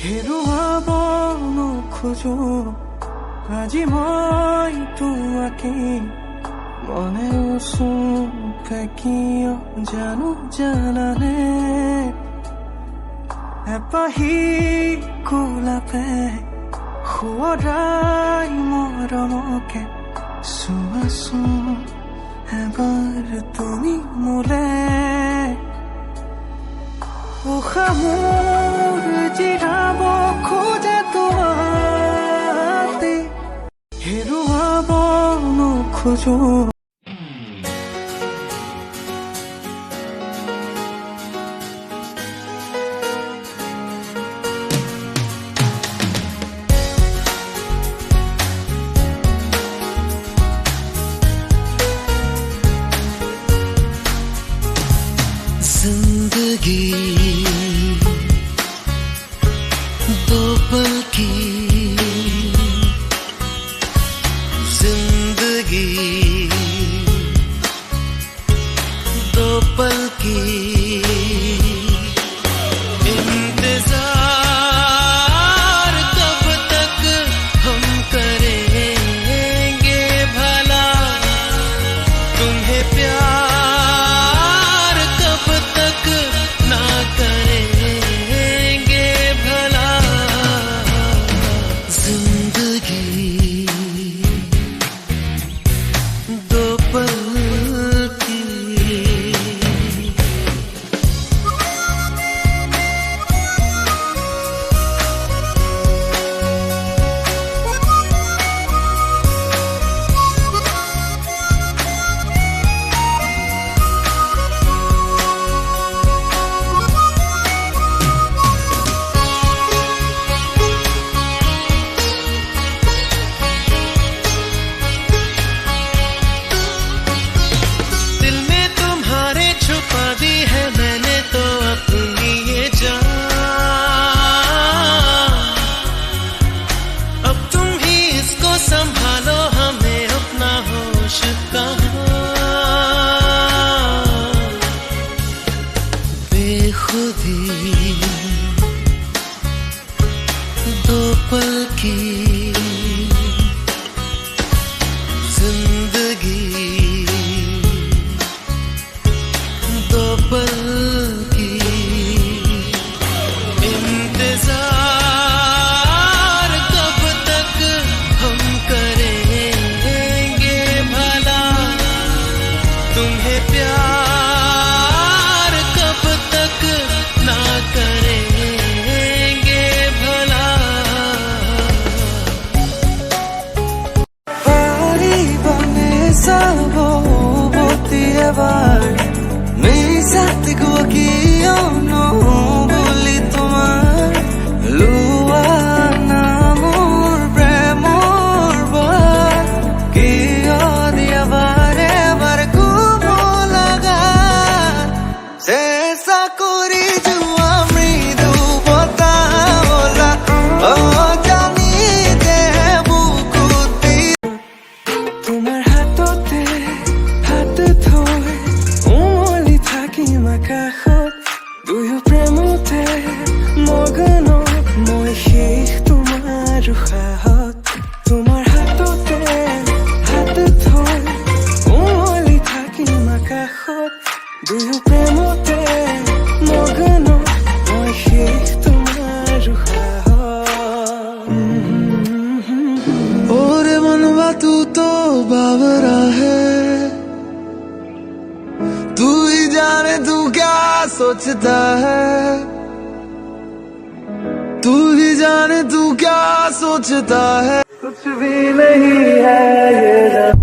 হেৰুৱাব নোখোজো আজি মই তোমাকে মনে উচুকে কিয় জানো জানানে এপাহি গোলাপে শুৱৰাই মৰমকে চোৱাচোন এবাৰ তুমি মোলে উশাহ মোৰ জিৰাব খোজে তোমাতে হেৰুৱাব নোখোজো जिंदगी दो पल की जिंदगी दो पल की इंतजार कब तक हम करेंगे भला तुम्हें प्यार कब तक ना करेंगे भला जिंदगी दो पल की संभालो हमें अपना होश कहाँ बेखुदी दो पल की जिंदगी दो पल की इंतजार कब तक हम करेंगे भला तुम्हें प्यार कब तक ना करेंगे भला পারি বনে যাব বতি এবার মেরি সাথ গো কিয় নবলি তোমার লুয়া নামৰ প্ৰেমৰ বাৰ কিয় দিয়া বাৰে বাৰ কুব লগা চেষ্টা কৰি যোৱা মৃদু বতাৱলা জানি দে বুকুতি তোমাৰ হাততে হাত থৈ উমলি থাকিম আকাশত দুয়ো প্ৰেমতে মগন মই শেষ তোমাৰ উশাহত তোমাৰ হাততে হাত থৈ উমলি থাকিম আকাশত দুয়ো প্ৰেমতে মগন মই শেষ তোমাৰ উশাহত ओरे मनवा तू तो बावरा है तू ही जाने तू क्या सोचता है तू ही जाने तू क्या सोचता है कुछ भी नहीं है ये